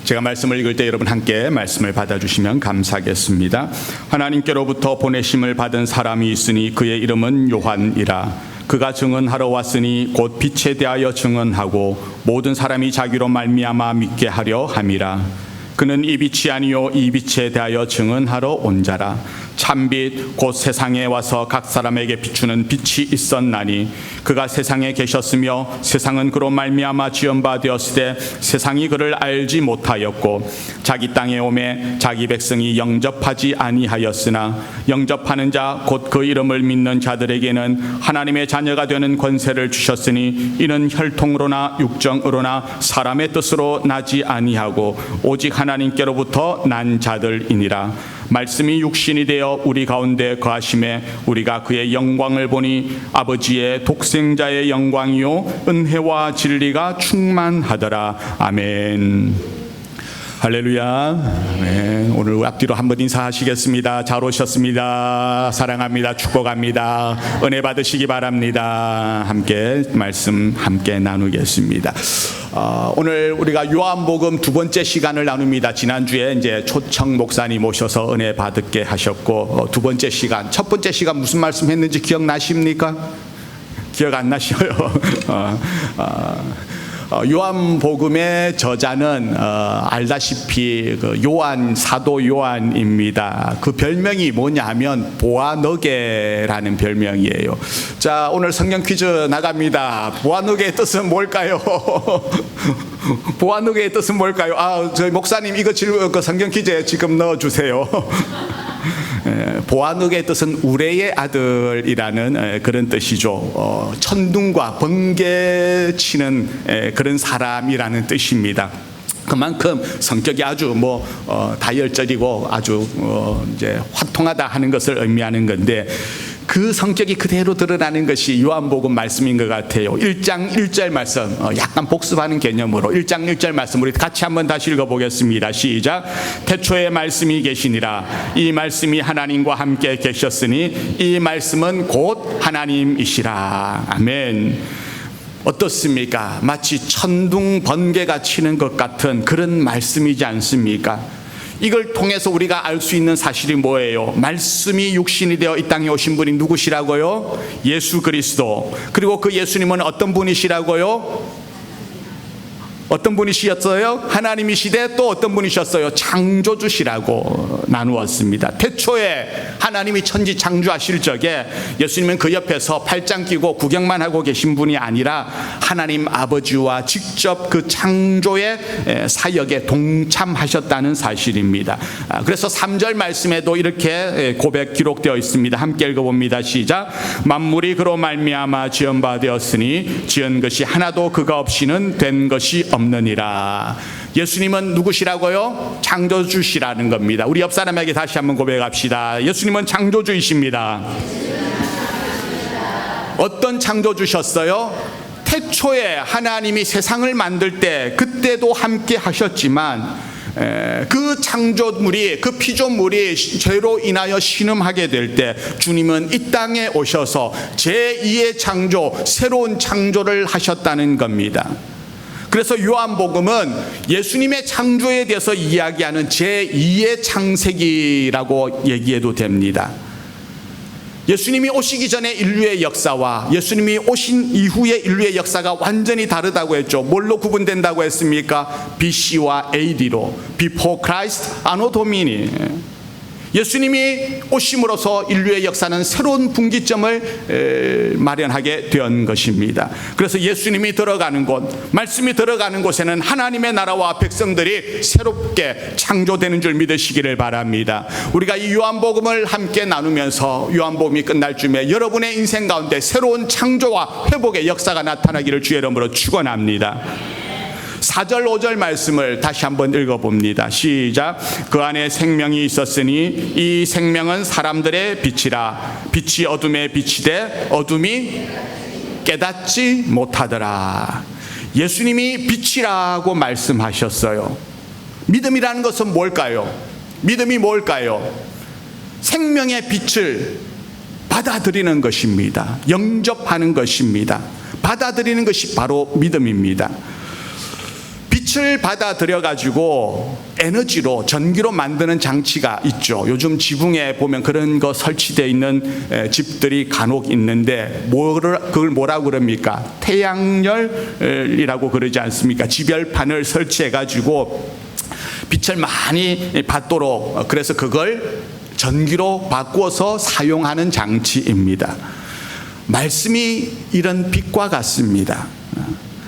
제가 말씀을 읽을 때 여러분 함께 말씀을 받아주시면 감사하겠습니다. 하나님께로부터 보내심을 받은 사람이 있으니 그의 이름은 요한이라. 그가 증언하러 왔으니 곧 빛에 대하여 증언하고 모든 사람이 자기로 말미암아 믿게 하려 함이라. 그는 이 빛이 아니요 이 빛에 대하여 증언하러 온 자라. 참빛 곧 세상에 와서 각 사람에게 비추는 빛이 있었나니 그가 세상에 계셨으며 세상은 그로 말미암아 지은 바 되었으되 세상이 그를 알지 못하였고 자기 땅에 오매 자기 백성이 영접하지 아니하였으나 영접하는 자 곧 그 이름을 믿는 자들에게는 하나님의 자녀가 되는 권세를 주셨으니 이는 혈통으로나 육정으로나 사람의 뜻으로 나지 아니하고 오직 하나님께로부터 난 자들이니라. 말씀이 육신이 되어 우리 가운데 거하심에 우리가 그의 영광을 보니 아버지의 독생자의 영광이요 은혜와 진리가 충만하더라. 아멘. 할렐루야. 네, 오늘 앞뒤로 한번 인사하시겠습니다. 잘 오셨습니다. 사랑합니다. 축복합니다. 은혜 받으시기 바랍니다. 함께 말씀 함께 나누겠습니다. 오늘 우리가 요한복음 두 번째 시간을 나눕니다. 지난주에 이제 초청 목사님 오셔서 은혜 받게 하셨고 두 번째 시간, 첫 번째 시간 무슨 말씀 했는지 기억나십니까? 기억 안 나셔요? 요한복음의 저자는 알다시피 그 요한, 사도 요한입니다. 그 별명이 뭐냐 하면 보아너게라는 별명이에요. 자, 오늘 성경 퀴즈 나갑니다. 보아너게의 뜻은 뭘까요? 보아너게의 뜻은 뭘까요? 저희 목사님 이거 그 성경 퀴즈에 지금 넣어주세요. 보아누게의 뜻은 우레의 아들이라는 그런 뜻이죠. 천둥과 번개 치는 그런 사람이라는 뜻입니다. 그만큼 성격이 아주 다혈적이고 아주 이제 화통하다 하는 것을 의미하는 건데 그 성격이 그대로 드러나는 것이 요한복음 말씀인 것 같아요. 1장 1절 말씀, 약간 복습하는 개념으로 1장 1절 말씀 우리 같이 한번 다시 읽어보겠습니다. 시작. 태초에 말씀이 계시니라. 이 말씀이 하나님과 함께 계셨으니 이 말씀은 곧 하나님이시라. 아멘. 어떻습니까? 마치 천둥 번개가 치는 것 같은 그런 말씀이지 않습니까? 이걸 통해서 우리가 알 수 있는 사실이 뭐예요? 말씀이 육신이 되어 이 땅에 오신 분이 누구시라고요? 예수 그리스도. 그리고 그 예수님은 어떤 분이시라고요? 어떤 분이셨어요? 하나님이시되 또 어떤 분이셨어요? 창조주시라고 나누었습니다. 태초에 하나님이 천지 창조하실 적에 예수님은 그 옆에서 팔짱 끼고 구경만 하고 계신 분이 아니라 하나님 아버지와 직접 그 창조의 사역에 동참하셨다는 사실입니다. 그래서 3절 말씀에도 이렇게 고백 기록되어 있습니다. 함께 읽어봅니다. 시작. 만물이 그로 말미암아 지은 바 되었으니 지은 것이 하나도 그가 없이는 된 것이 없느니라. 예수님은 누구시라고요? 창조주시라는 겁니다. 우리 옆 사람에게 다시 한번 고백합시다. 예수님은 창조주이십니다. 어떤 창조주셨어요? 태초에 하나님이 세상을 만들 때 그때도 함께 하셨지만 그 창조물이, 그 피조물이 죄로 인하여 신음하게 될 때 주님은 이 땅에 오셔서 제2의 창조, 새로운 창조를 하셨다는 겁니다. 그래서 요한복음은 예수님의 창조에 대해서 이야기하는 제2의 창세기라고 얘기해도 됩니다. 예수님이 오시기 전에 인류의 역사와 예수님이 오신 이후의 인류의 역사가 완전히 다르다고 했죠. 뭘로 구분된다고 했습니까? BC와 AD로. Before Christ, Anno Domini. 예수님이 오심으로써 인류의 역사는 새로운 분기점을 마련하게 된 것입니다. 그래서 예수님이 들어가는 곳, 말씀이 들어가는 곳에는 하나님의 나라와 백성들이 새롭게 창조되는 줄 믿으시기를 바랍니다. 우리가 이 요한복음을 함께 나누면서 요한복음이 끝날 쯤에 여러분의 인생 가운데 새로운 창조와 회복의 역사가 나타나기를 주의 이름으로 축원합니다. 4절 5절 말씀을 다시 한번 읽어봅니다. 시작. 그 안에 생명이 있었으니 이 생명은 사람들의 빛이라. 빛이 어둠에 비치되 어둠이 깨닫지 못하더라. 예수님이 빛이라고 말씀하셨어요. 믿음이라는 것은 뭘까요? 믿음이 뭘까요? 생명의 빛을 받아들이는 것입니다. 영접하는 것입니다. 받아들이는 것이 바로 믿음입니다. 빛을 받아들여 가지고 에너지로 전기로 만드는 장치가 있죠. 요즘 지붕에 보면 그런 거 설치되어 있는 집들이 간혹 있는데 그걸 뭐라고 그럽니까? 태양열이라고 그러지 않습니까? 지별판을 설치해 가지고 빛을 많이 받도록, 그래서 그걸 전기로 바꾸어서 사용하는 장치입니다. 말씀이 이런 빛과 같습니다.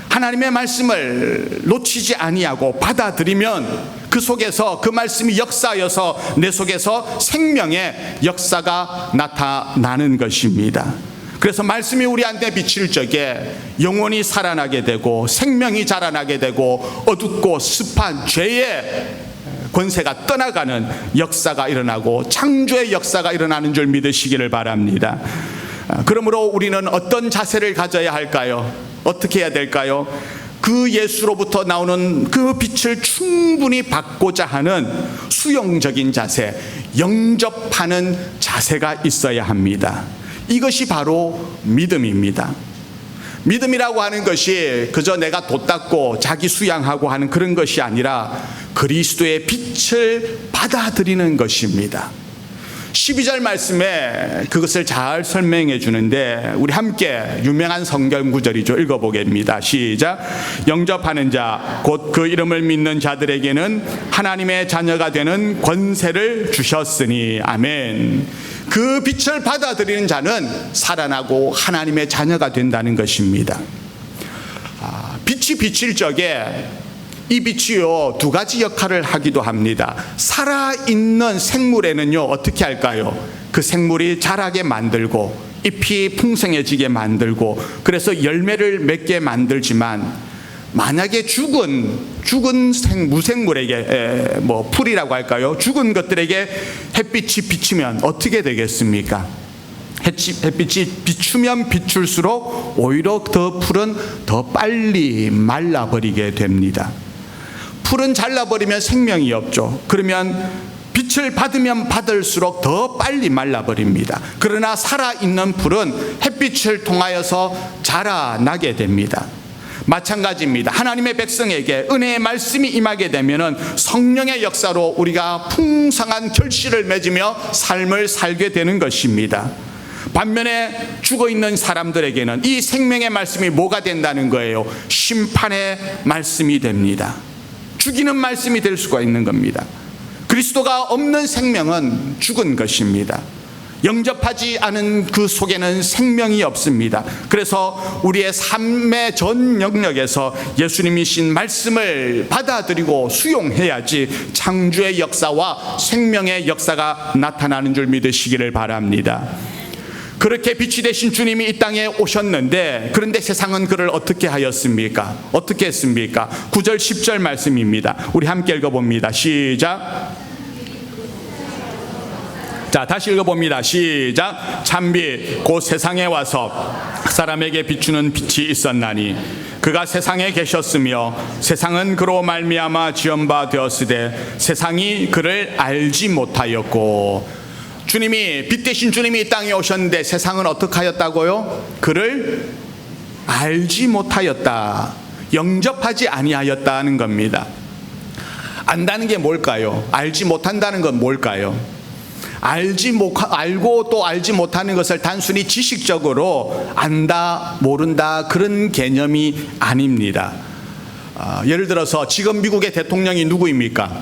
하나님의 말씀을 놓치지 아니하고 받아들이면 그 속에서 그 말씀이 역사하여서 내 속에서 생명의 역사가 나타나는 것입니다. 그래서 말씀이 우리한테 비칠 적에 영혼이 살아나게 되고 생명이 자라나게 되고 어둡고 습한 죄의 권세가 떠나가는 역사가 일어나고 창조의 역사가 일어나는 줄 믿으시기를 바랍니다. 그러므로 우리는 어떤 자세를 가져야 할까요? 어떻게 해야 될까요? 그 예수로부터 나오는 그 빛을 충분히 받고자 하는 수용적인 자세, 영접하는 자세가 있어야 합니다. 이것이 바로 믿음입니다. 믿음이라고 하는 것이 그저 내가 돛닦고 자기 수양하고 하는 그런 것이 아니라 그리스도의 빛을 받아들이는 것입니다. 12절 말씀에 그것을 잘 설명해 주는데 우리 함께 유명한 성경 구절이죠. 읽어보겠습니다. 시작. 영접하는 자 곧 그 이름을 믿는 자들에게는 하나님의 자녀가 되는 권세를 주셨으니. 아멘. 그 빛을 받아들이는 자는 살아나고 하나님의 자녀가 된다는 것입니다. 빛이 비칠 적에 이 빛이요 두 가지 역할을 하기도 합니다. 살아있는 생물에는요 어떻게 할까요? 그 생물이 자라게 만들고 잎이 풍성해지게 만들고 그래서 열매를 맺게 만들지만, 만약에 죽은 무생물에게 풀이라고 할까요? 죽은 것들에게 햇빛이 비치면 어떻게 되겠습니까? 햇빛이 비추면 비출수록 오히려 풀은 더 빨리 말라버리게 됩니다. 풀은 잘라버리면 생명이 없죠. 그러면 빛을 받으면 받을수록 더 빨리 말라버립니다. 그러나 살아있는 풀은 햇빛을 통하여서 자라나게 됩니다. 마찬가지입니다. 하나님의 백성에게 은혜의 말씀이 임하게 되면 성령의 역사로 우리가 풍성한 결실을 맺으며 삶을 살게 되는 것입니다. 반면에 죽어있는 사람들에게는 이 생명의 말씀이 뭐가 된다는 거예요? 심판의 말씀이 됩니다. 죽이는 말씀이 될 수가 있는 겁니다. 그리스도가 없는 생명은 죽은 것입니다. 영접하지 않은 그 속에는 생명이 없습니다. 그래서 우리의 삶의 전 영역에서 예수님이신 말씀을 받아들이고 수용해야지 창조의 역사와 생명의 역사가 나타나는 줄 믿으시기를 바랍니다. 그렇게 빛이 되신 주님이 이 땅에 오셨는데, 그런데 세상은 그를 어떻게 하였습니까? 어떻게 했습니까? 9절 10절 말씀입니다. 우리 함께 읽어봅니다. 시작. 자, 다시 읽어봅니다. 시작. 참빛 곧 세상에 와서 사람에게 비추는 빛이 있었나니 그가 세상에 계셨으며 세상은 그로 말미암아 지은 바 되었으되 세상이 그를 알지 못하였고. 주님이, 빛 대신 주님이 이 땅에 오셨는데 세상은 어떻게 하였다고요? 그를 알지 못하였다, 영접하지 아니하였다는 겁니다. 안다는 게 뭘까요? 알지 못한다는 건 뭘까요? 알고 또 알지 못하는 것을 단순히 지식적으로 안다, 모른다 그런 개념이 아닙니다. 예를 들어서 지금 미국의 대통령이 누구입니까?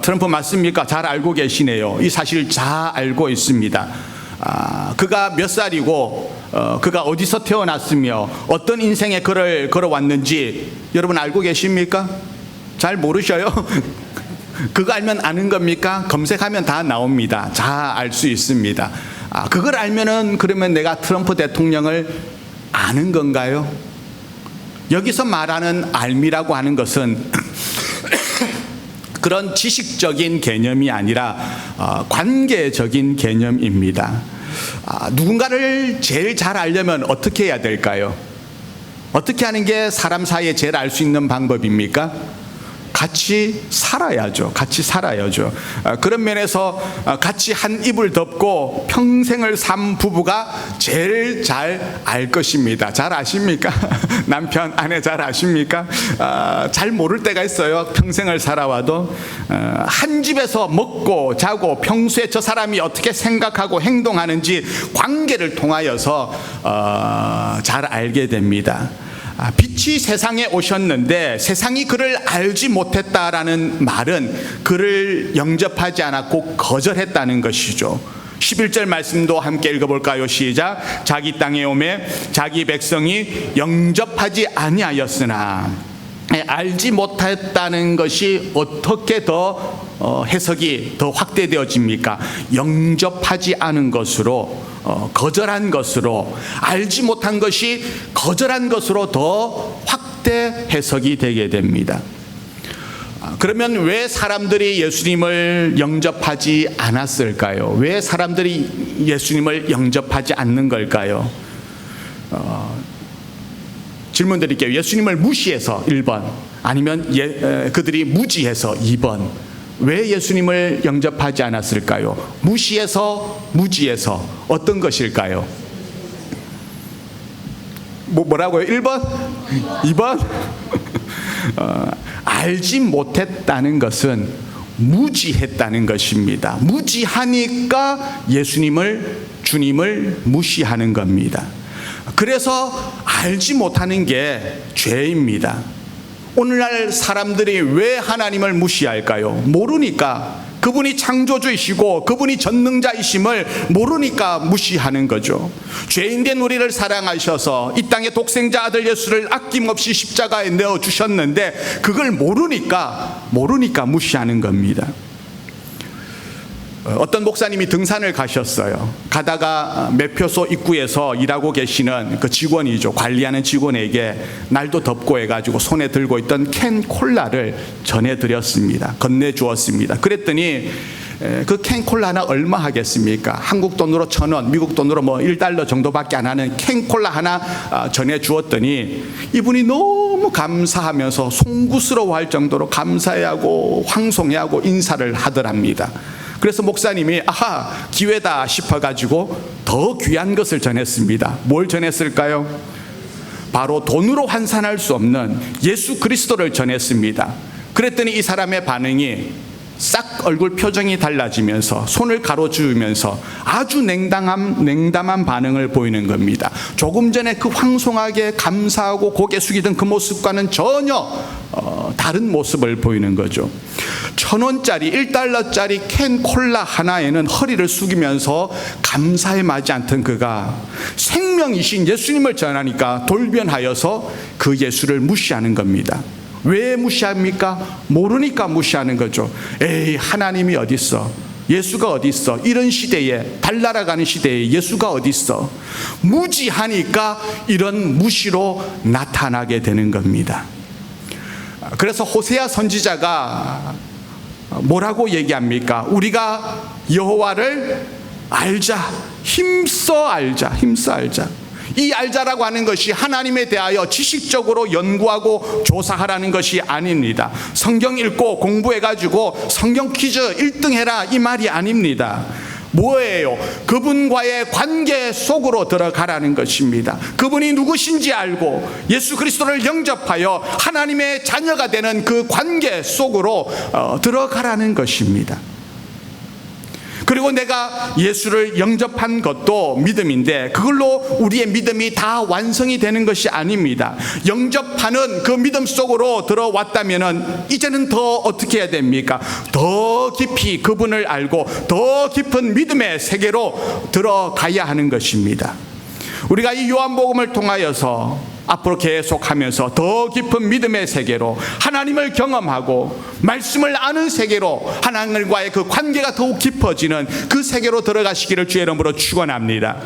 트럼프 맞습니까? 잘 알고 계시네요. 이 사실 잘 알고 있습니다. 그가 몇 살이고 그가 어디서 태어났으며 어떤 인생의 글을 걸어왔는지 여러분 알고 계십니까? 잘 모르셔요? 그거 알면 아는 겁니까? 검색하면 다 나옵니다. 잘 알 수 있습니다. 그걸 알면은 그러면 내가 트럼프 대통령을 아는 건가요? 여기서 말하는 알미라고 하는 것은 그런 지식적인 개념이 아니라 관계적인 개념입니다. 누군가를 제일 잘 알려면 어떻게 해야 될까요? 어떻게 하는 게 사람 사이에 제일 알 수 있는 방법입니까? 같이 살아야죠. 같이 살아야죠. 그런 면에서 같이 한 이불 덮고 평생을 산 부부가 제일 잘 알 것입니다. 잘 아십니까? 남편, 아내 잘 아십니까? 잘 모를 때가 있어요. 평생을 살아와도. 한 집에서 먹고 자고 평소에 저 사람이 어떻게 생각하고 행동하는지 관계를 통하여서 잘 알게 됩니다. 빛이 세상에 오셨는데 세상이 그를 알지 못했다라는 말은 그를 영접하지 않았고 거절했다는 것이죠. 11절 말씀도 함께 읽어볼까요? 시작. 자기 땅에 오매 자기 백성이 영접하지 아니하였으나, 알지 못했다는 것이 어떻게 더 해석이 더 확대되어집니까? 영접하지 않은 것으로, 거절한 것으로, 알지 못한 것이 거절한 것으로 더 확대 해석이 되게 됩니다. 그러면 왜 사람들이 예수님을 영접하지 않았을까요? 왜 사람들이 예수님을 영접하지 않는 걸까요? 질문 드릴게요. 예수님을 무시해서 1번, 아니면 그들이 무지해서 2번. 왜 예수님을 영접하지 않았을까요? 무시해서, 무지해서 어떤 것일까요? 뭐라고요? 1번? 2번? 알지 못했다는 것은 무지했다는 것입니다. 무지하니까 주님을 무시하는 겁니다. 그래서 알지 못하는 게 죄입니다. 오늘날 사람들이 왜 하나님을 무시할까요? 모르니까. 그분이 창조주이시고 그분이 전능자이심을 모르니까 무시하는 거죠. 죄인된 우리를 사랑하셔서 이 땅에 독생자 아들 예수를 아낌없이 십자가에 내어주셨는데 그걸 모르니까 무시하는 겁니다. 어떤 목사님이 등산을 가셨어요. 가다가 매표소 입구에서 일하고 계시는 그 직원이죠. 관리하는 직원에게 날도 덥고 해가지고 손에 들고 있던 캔 콜라를 전해드렸습니다. 건네주었습니다. 그랬더니 그 캔 콜라 하나 얼마 하겠습니까? 한국 돈으로 1,000원, 미국 돈으로 뭐 $1 정도밖에 안 하는 캔 콜라 하나 전해주었더니 이분이 너무 감사하면서 송구스러워할 정도로 감사해하고 황송해하고 인사를 하더랍니다. 그래서 목사님이 기회다 싶어가지고 더 귀한 것을 전했습니다. 뭘 전했을까요? 바로 돈으로 환산할 수 없는 예수 그리스도를 전했습니다. 그랬더니 이 사람의 반응이 싹 얼굴 표정이 달라지면서 손을 가로주으면서 아주 냉담한 반응을 보이는 겁니다. 조금 전에 그 황송하게 감사하고 고개 숙이던 그 모습과는 전혀 다른 모습을 보이는 거죠. 1,000원짜리, $1짜리 캔 콜라 하나에는 허리를 숙이면서 감사에 마지 않던 그가 생명이신 예수님을 전하니까 돌변하여서 그 예수를 무시하는 겁니다. 왜 무시합니까? 모르니까 무시하는 거죠. 에이, 하나님이 어디 있어? 예수가 어디 있어? 이런 시대에, 달나라가는 시대에 예수가 어디 있어? 무지하니까 이런 무시로 나타나게 되는 겁니다. 그래서 호세아 선지자가 뭐라고 얘기합니까? 우리가 여호와를 알자, 힘써 알자. 이 알자라고 하는 것이 하나님에 대하여 지식적으로 연구하고 조사하라는 것이 아닙니다. 성경 읽고 공부해가지고 성경 퀴즈 1등 해라 이 말이 아닙니다. 뭐예요? 그분과의 관계 속으로 들어가라는 것입니다. 그분이 누구신지 알고 예수 그리스도를 영접하여 하나님의 자녀가 되는 그 관계 속으로 들어가라는 것입니다. 그리고 내가 예수를 영접한 것도 믿음인데 그걸로 우리의 믿음이 다 완성이 되는 것이 아닙니다. 영접하는 그 믿음 속으로 들어왔다면 이제는 더 어떻게 해야 됩니까? 더 깊이 그분을 알고 더 깊은 믿음의 세계로 들어가야 하는 것입니다. 우리가 이 요한복음을 통하여서 앞으로 계속하면서 더 깊은 믿음의 세계로 하나님을 경험하고 말씀을 아는 세계로 하나님과의 그 관계가 더욱 깊어지는 그 세계로 들어가시기를 주의 이름으로 축원합니다.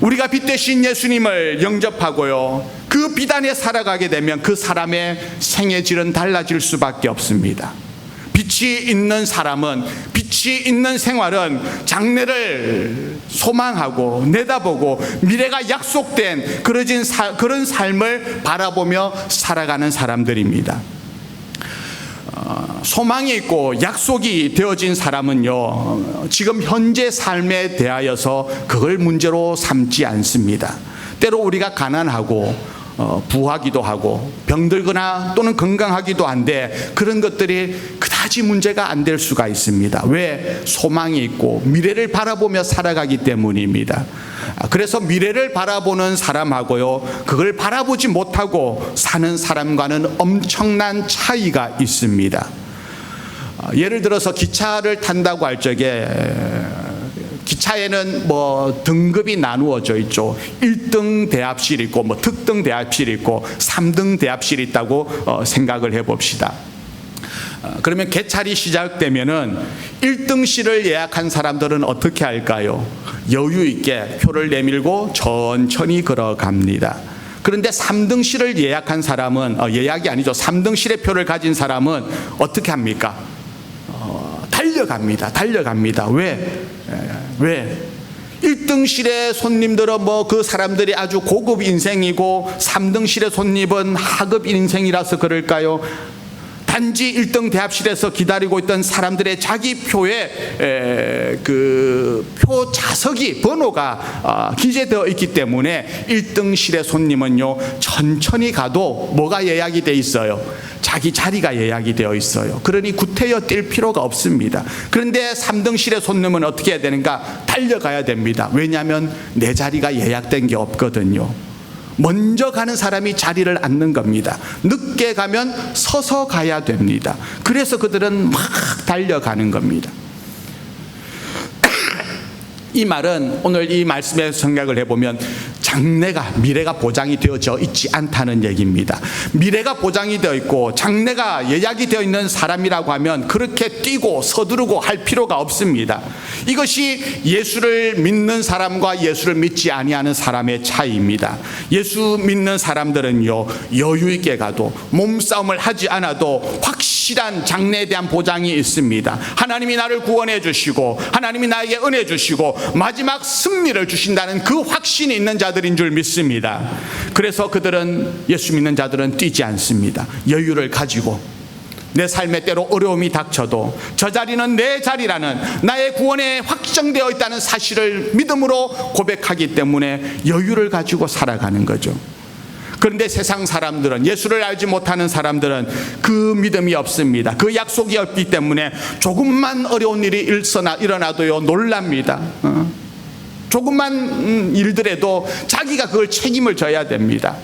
우리가 빛 되신 예수님을 영접하고요, 그 빛 안에 살아가게 되면 그 사람의 생의 질은 달라질 수밖에 없습니다. 빛이 있는 사람은, 빛이 있는 생활은 장래를 소망하고 내다보고 미래가 약속된 그런 삶을 바라보며 살아가는 사람들입니다. 소망이 있고 약속이 되어진 사람은요, 지금 현재 삶에 대하여서 그걸 문제로 삼지 않습니다. 때로 우리가 가난하고 부하기도 하고 병들거나 또는 건강하기도 한데 그런 것들이 그다지 문제가 안 될 수가 있습니다. 왜? 소망이 있고 미래를 바라보며 살아가기 때문입니다. 그래서 미래를 바라보는 사람하고요, 그걸 바라보지 못하고 사는 사람과는 엄청난 차이가 있습니다. 예를 들어서 기차를 탄다고 할 적에 기차에는 뭐 등급이 나누어져 있죠. 1등 대합실이 있고 뭐 특등 대합실이 있고 3등 대합실이 있다고 생각을 해봅시다. 그러면 개찰이 시작되면은 1등실을 예약한 사람들은 어떻게 할까요? 여유 있게 표를 내밀고 천천히 걸어갑니다. 그런데 3등실을 예약한 사람은 예약이 아니죠. 3등실의 표를 가진 사람은 어떻게 합니까? 달려갑니다. 왜? 1등실의 손님들은 뭐 그 사람들이 아주 고급 인생이고 3등실의 손님은 하급 인생이라서 그럴까요? 단지 1등 대합실에서 기다리고 있던 사람들의 자기 표에 그 표 좌석이 번호가 기재되어 있기 때문에 1등실의 손님은요, 천천히 가도 뭐가 예약이 돼 있어요? 자기 자리가 예약이 되어 있어요. 그러니 구태여 뛸 필요가 없습니다. 그런데 3등실의 손님은 어떻게 해야 되는가? 달려가야 됩니다. 왜냐하면 내 자리가 예약된 게 없거든요. 먼저 가는 사람이 자리를 앉는 겁니다. 늦게 가면 서서 가야 됩니다. 그래서 그들은 막 달려가는 겁니다. 이 말은 오늘 이 말씀에 생각을 해보면 장래가, 미래가 보장이 되어져 있지 않다는 얘기입니다. 미래가 보장이 되어 있고 장래가 예약이 되어 있는 사람이라고 하면 그렇게 뛰고 서두르고 할 필요가 없습니다. 이것이 예수를 믿는 사람과 예수를 믿지 아니하는 사람의 차이입니다. 예수 믿는 사람들은요, 여유 있게 가도 몸싸움을 하지 않아도 확실한 장래에 대한 보장이 있습니다. 하나님이 나를 구원해 주시고 하나님이 나에게 은혜 주시고 마지막 승리를 주신다는 그 확신이 있는 자들인 줄 믿습니다. 그래서 그들은, 예수 믿는 자들은 뛰지 않습니다. 여유를 가지고 내 삶에 때로 어려움이 닥쳐도 저 자리는 내 자리라는, 나의 구원에 확정되어 있다는 사실을 믿음으로 고백하기 때문에 여유를 가지고 살아가는 거죠. 그런데 세상 사람들은, 예수를 알지 못하는 사람들은 그 믿음이 없습니다. 그 약속이 없기 때문에 조금만 어려운 일이 일어나도요, 놀랍니다. 조금만 일들에도 자기가 그걸 책임을 져야 됩니다.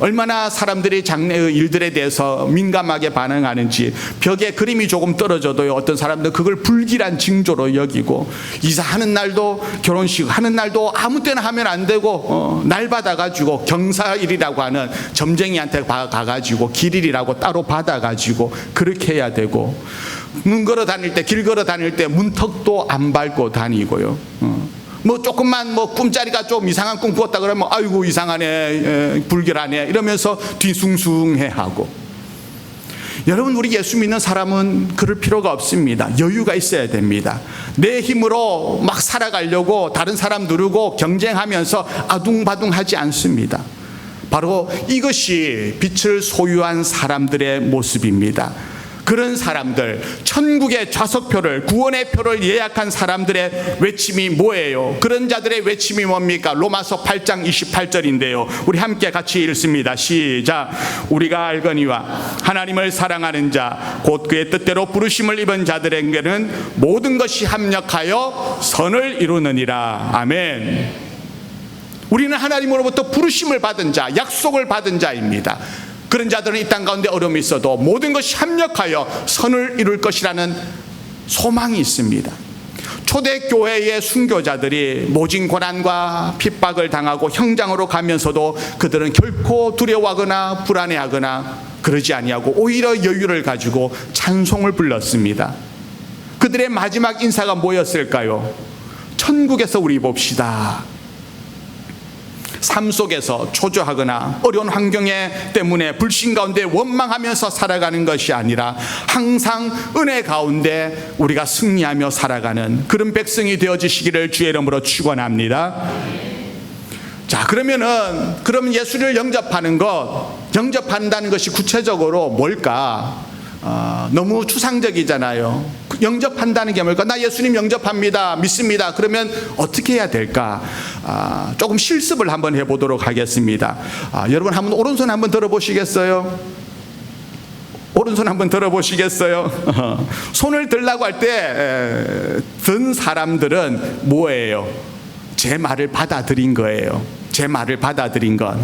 얼마나 사람들이 장래의 일들에 대해서 민감하게 반응하는지, 벽에 그림이 조금 떨어져도요, 어떤 사람들은 그걸 불길한 징조로 여기고, 이사하는 날도, 결혼식 하는 날도 아무 때나 하면 안 되고, 날 받아가지고 경사일이라고 하는 점쟁이한테 가가지고 길일이라고 따로 받아가지고 그렇게 해야 되고, 길 걸어 다닐 때 문턱도 안 밟고 다니고요. 뭐 조금만 뭐 꿈자리가 좀 이상한 꿈 꾸었다 그러면 아이고 이상하네, 불결하네 이러면서 뒤숭숭해하고. 여러분, 우리 예수 믿는 사람은 그럴 필요가 없습니다. 여유가 있어야 됩니다. 내 힘으로 막 살아가려고 다른 사람 누르고 경쟁하면서 아둥바둥하지 않습니다. 바로 이것이 빛을 소유한 사람들의 모습입니다. 그런 사람들, 천국의 좌석표를, 구원의 표를 예약한 사람들의 외침이 뭐예요? 그런 자들의 외침이 뭡니까? 로마서 8장 28절인데요. 우리 함께 같이 읽습니다. 시작. 우리가 알거니와 하나님을 사랑하는 자, 곧 그의 뜻대로 부르심을 입은 자들에게는 모든 것이 합력하여 선을 이루느니라. 아멘. 우리는 하나님으로부터 부르심을 받은 자, 약속을 받은 자입니다. 그런 자들은 이 땅 가운데 어려움이 있어도 모든 것이 합력하여 선을 이룰 것이라는 소망이 있습니다. 초대교회의 순교자들이 모진 고난과 핍박을 당하고 형장으로 가면서도 그들은 결코 두려워하거나 불안해하거나 그러지 아니하고 오히려 여유를 가지고 찬송을 불렀습니다. 그들의 마지막 인사가 뭐였을까요? 천국에서 우리 봅시다. 삶 속에서 초조하거나 어려운 환경에 때문에 불신 가운데 원망하면서 살아가는 것이 아니라 항상 은혜 가운데 우리가 승리하며 살아가는 그런 백성이 되어지시기를 주의 이름으로 축원합니다. 자, 그럼 예수를 영접한다는 것이 구체적으로 뭘까? 너무 추상적이잖아요. 영접한다는 게 뭘까? 나 예수님 영접합니다. 믿습니다. 그러면 어떻게 해야 될까? 조금 실습을 한번 해보도록 하겠습니다. 여러분 한번 오른손 한번 들어보시겠어요? 오른손 한번 들어보시겠어요? 손을 들라고 할 때 든 사람들은 뭐예요? 제 말을 받아들인 거예요. 제 말을 받아들인 것.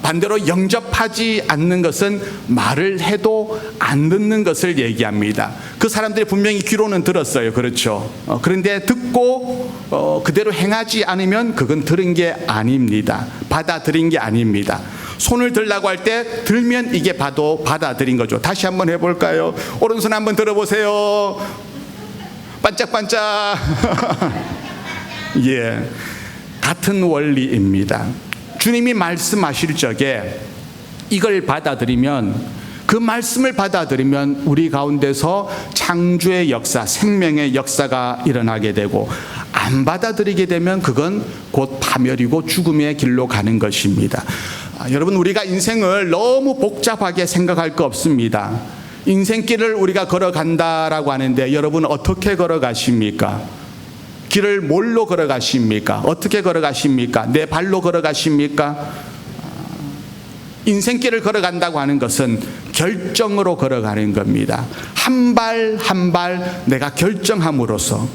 반대로 영접하지 않는 것은 말을 해도 안 듣는 것을 얘기합니다. 그 사람들이 분명히 귀로는 들었어요. 그렇죠? 그런데 듣고 그대로 행하지 않으면 그건 들은 게 아닙니다. 받아들인 게 아닙니다. 손을 들라고 할 때 들면 이게 받아들인 거죠. 다시 한번 해볼까요? 오른손 한번 들어보세요. 반짝반짝. 예, 같은 원리입니다. 주님이 말씀하실 적에 이걸 받아들이면, 그 말씀을 받아들이면 우리 가운데서 창조의 역사, 생명의 역사가 일어나게 되고, 안 받아들이게 되면 그건 곧 파멸이고 죽음의 길로 가는 것입니다. 여러분, 우리가 인생을 너무 복잡하게 생각할 거 없습니다. 인생길을 우리가 걸어간다라고 하는데 여러분 어떻게 걸어가십니까? 길을 뭘로 걸어가십니까? 어떻게 걸어가십니까? 내 발로 걸어가십니까? 인생길을 걸어간다고 하는 것은 결정으로 걸어가는 겁니다. 한 발 한 발 내가 결정함으로써.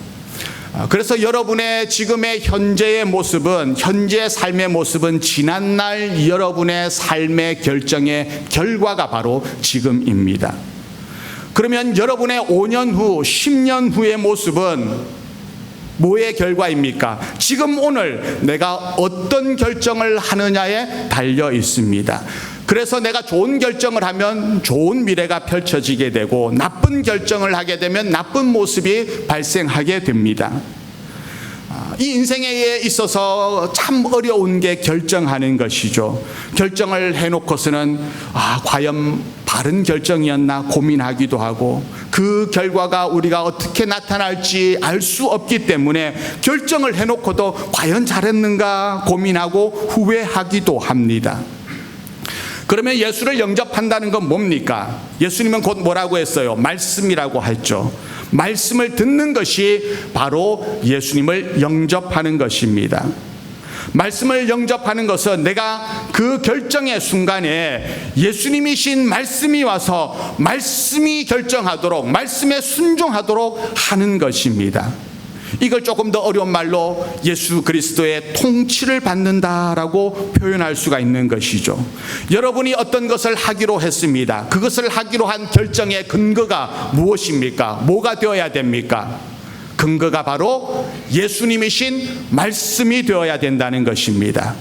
그래서 여러분의 지금의 현재의 모습은, 현재의 삶의 모습은 지난날 여러분의 삶의 결정의 결과가 바로 지금입니다. 그러면 여러분의 5년 후, 10년 후의 모습은 뭐의 결과입니까? 지금 오늘 내가 어떤 결정을 하느냐에 달려 있습니다. 그래서 내가 좋은 결정을 하면 좋은 미래가 펼쳐지게 되고, 나쁜 결정을 하게 되면 나쁜 모습이 발생하게 됩니다. 이 인생에 있어서 참 어려운 게 결정하는 것이죠. 결정을 해놓고서는 과연 바른 결정이었나 고민하기도 하고, 그 결과가 우리가 어떻게 나타날지 알 수 없기 때문에 결정을 해놓고도 과연 잘했는가 고민하고 후회하기도 합니다. 그러면 예수를 영접한다는 건 뭡니까? 예수님은 곧 뭐라고 했어요? 말씀이라고 했죠. 말씀을 듣는 것이 바로 예수님을 영접하는 것입니다. 말씀을 영접하는 것은 내가 그 결정의 순간에 예수님이신 말씀이 와서 말씀이 결정하도록, 말씀에 순종하도록 하는 것입니다. 이걸 조금 더 어려운 말로 예수 그리스도의 통치를 받는다라고 표현할 수가 있는 것이죠. 여러분이 어떤 것을 하기로 했습니다. 그것을 하기로 한 결정의 근거가 무엇입니까? 뭐가 되어야 됩니까? 근거가 바로 예수님이신 말씀이 되어야 된다는 것입니다.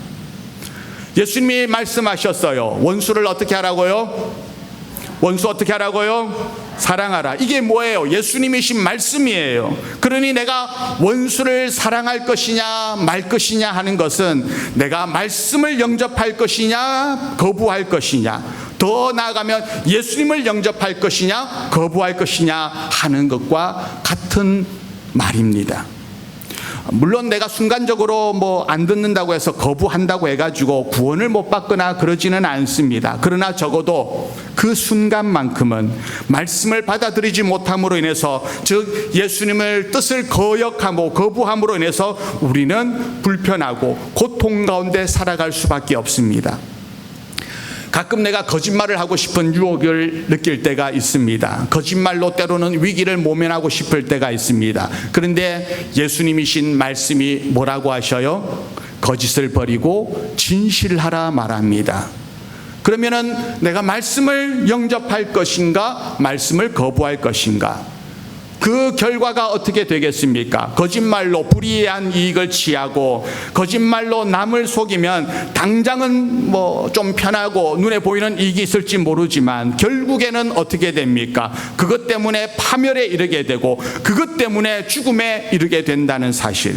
예수님이 말씀하셨어요. 원수를 어떻게 하라고요? 원수 어떻게 하라고요? 사랑하라. 이게 뭐예요? 예수님이신 말씀이에요. 그러니 내가 원수를 사랑할 것이냐 말 것이냐 하는 것은 내가 말씀을 영접할 것이냐 거부할 것이냐, 더 나아가면 예수님을 영접할 것이냐 거부할 것이냐 하는 것과 같은 말입니다. 물론 내가 순간적으로 안 듣는다고 해서 거부한다고 해가지고 구원을 못 받거나 그러지는 않습니다. 그러나 적어도 그 순간만큼은 말씀을 받아들이지 못함으로 인해서, 즉 예수님을 뜻을 거역하고 거부함으로 인해서 우리는 불편하고 고통 가운데 살아갈 수밖에 없습니다. 가끔 내가 거짓말을 하고 싶은 유혹을 느낄 때가 있습니다. 거짓말로 때로는 위기를 모면하고 싶을 때가 있습니다. 그런데 예수님이신 말씀이 뭐라고 하셔요? 거짓을 버리고 진실하라 말합니다. 그러면은 내가 말씀을 영접할 것인가 말씀을 거부할 것인가, 그 결과가 어떻게 되겠습니까? 거짓말로 불이한 이익을 취하고 거짓말로 남을 속이면 당장은 좀 편하고 눈에 보이는 이익이 있을지 모르지만 결국에는 어떻게 됩니까? 그것 때문에 파멸에 이르게 되고 그것 때문에 죽음에 이르게 된다는 사실.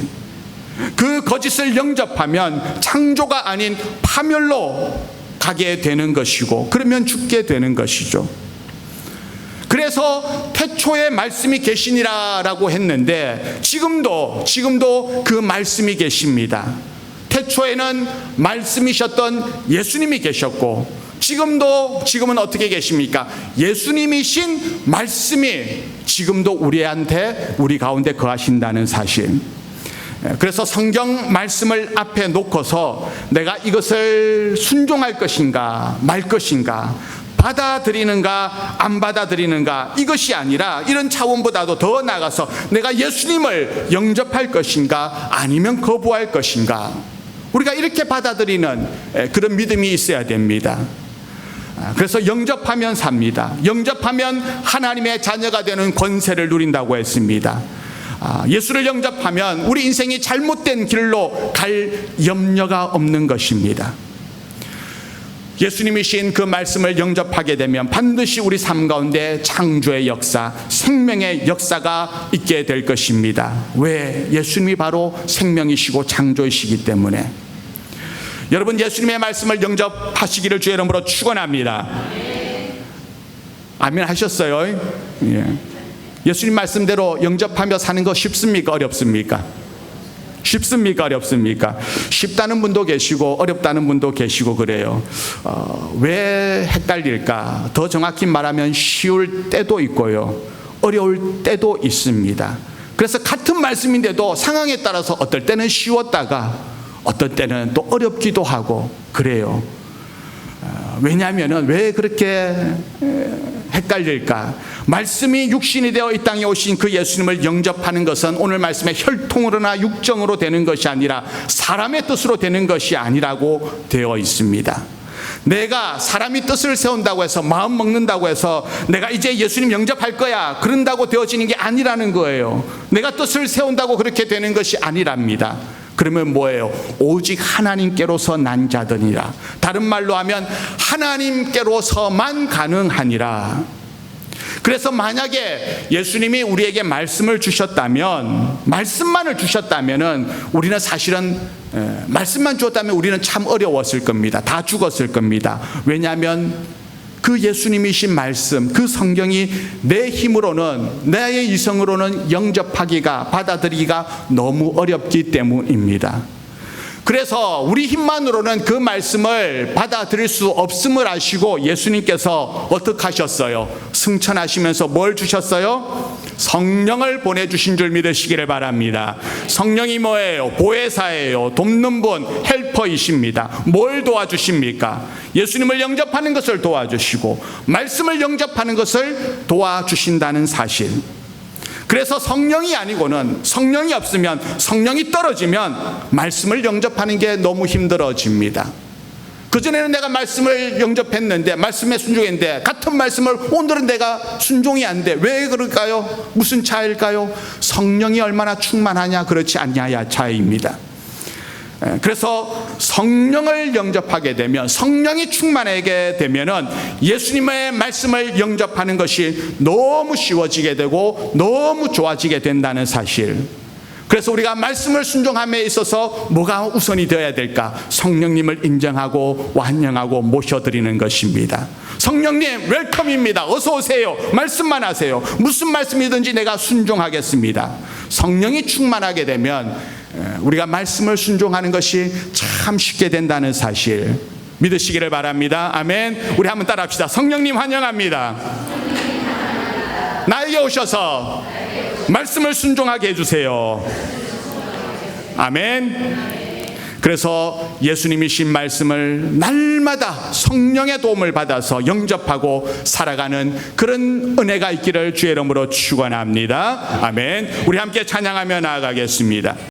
그 거짓을 영접하면 창조가 아닌 파멸로 가게 되는 것이고, 그러면 죽게 되는 것이죠. 그래서 태초에 말씀이 계시니라라고 했는데 지금도 그 말씀이 계십니다. 태초에는 말씀이셨던 예수님이 계셨고 지금은 어떻게 계십니까? 예수님이신 말씀이 지금도 우리 가운데 거하신다는 사실. 그래서 성경 말씀을 앞에 놓고서 내가 이것을 순종할 것인가 말 것인가, 받아들이는가 안 받아들이는가, 이것이 아니라 이런 차원보다도 더 나아가서 내가 예수님을 영접할 것인가 아니면 거부할 것인가, 우리가 이렇게 받아들이는 그런 믿음이 있어야 됩니다. 그래서 영접하면 삽니다. 영접하면 하나님의 자녀가 되는 권세를 누린다고 했습니다. 예수를 영접하면 우리 인생이 잘못된 길로 갈 염려가 없는 것입니다. 예수님이신 그 말씀을 영접하게 되면 반드시 우리 삶 가운데 창조의 역사, 생명의 역사가 있게 될 것입니다. 왜? 예수님이 바로 생명이시고 창조이시기 때문에. 여러분, 예수님의 말씀을 영접하시기를 주의 이름으로 축원합니다. 아멘 하셨어요? 예. 예수님 말씀대로 영접하며 사는 거 쉽습니까? 어렵습니까? 쉽습니까? 어렵습니까? 쉽다는 분도 계시고 어렵다는 분도 계시고 그래요. 왜 헷갈릴까? 더 정확히 말하면 쉬울 때도 있고요, 어려울 때도 있습니다. 그래서 같은 말씀인데도 상황에 따라서 어떨 때는 쉬웠다가 어떨 때는 또 어렵기도 하고 그래요. 왜냐하면 왜 그렇게 헷갈릴까? 말씀이 육신이 되어 이 땅에 오신 그 예수님을 영접하는 것은 오늘 말씀의 혈통으로나 육정으로 되는 것이 아니라 사람의 뜻으로 되는 것이 아니라고 되어 있습니다. 내가 사람이 뜻을 세운다고 해서, 마음 먹는다고 해서 내가 이제 예수님 영접할 거야 그런다고 되어지는 게 아니라는 거예요. 내가 뜻을 세운다고 그렇게 되는 것이 아니랍니다. 그러면 뭐예요? 오직 하나님께로서 난 자들이라. 다른 말로 하면 하나님께로서만 가능하니라. 그래서 만약에 예수님이 우리에게 말씀을 주셨다면, 말씀만을 주셨다면 우리는 사실은 말씀만 주었다면 우리는 참 어려웠을 겁니다. 다 죽었을 겁니다. 왜냐하면 그 예수님이신 말씀, 그 성경이 내 힘으로는, 나의 이성으로는 영접하기가, 받아들이기가 너무 어렵기 때문입니다. 그래서 우리 힘만으로는 그 말씀을 받아들일 수 없음을 아시고 예수님께서 어떻게 하셨어요? 승천하시면서 뭘 주셨어요? 성령을 보내주신 줄 믿으시기를 바랍니다. 성령이 뭐예요? 보혜사예요. 돕는 분, 헬퍼이십니다. 뭘 도와주십니까? 예수님을 영접하는 것을 도와주시고 말씀을 영접하는 것을 도와주신다는 사실. 그래서 성령이 아니고는, 성령이 없으면, 성령이 떨어지면 말씀을 영접하는 게 너무 힘들어집니다. 그전에는 내가 말씀을 영접했는데, 말씀에 순종했는데 같은 말씀을 오늘은 내가 순종이 안 돼. 왜 그럴까요? 무슨 차이일까요? 성령이 얼마나 충만하냐 그렇지 않냐의 차이입니다. 그래서 성령을 영접하게 되면, 성령이 충만하게 되면은 예수님의 말씀을 영접하는 것이 너무 쉬워지게 되고 너무 좋아지게 된다는 사실. 그래서 우리가 말씀을 순종함에 있어서 뭐가 우선이 되어야 될까? 성령님을 인정하고 환영하고 모셔드리는 것입니다. 성령님 웰컴입니다. 어서 오세요. 말씀만 하세요. 무슨 말씀이든지 내가 순종하겠습니다. 성령이 충만하게 되면 우리가 말씀을 순종하는 것이 참 쉽게 된다는 사실 믿으시기를 바랍니다. 아멘. 우리 한번 따라합시다. 성령님 환영합니다. 나에게 오셔서 말씀을 순종하게 해주세요. 아멘. 그래서 예수님이신 말씀을 날마다 성령의 도움을 받아서 영접하고 살아가는 그런 은혜가 있기를 주의 이름으로 축원합니다. 아멘. 우리 함께 찬양하며 나아가겠습니다.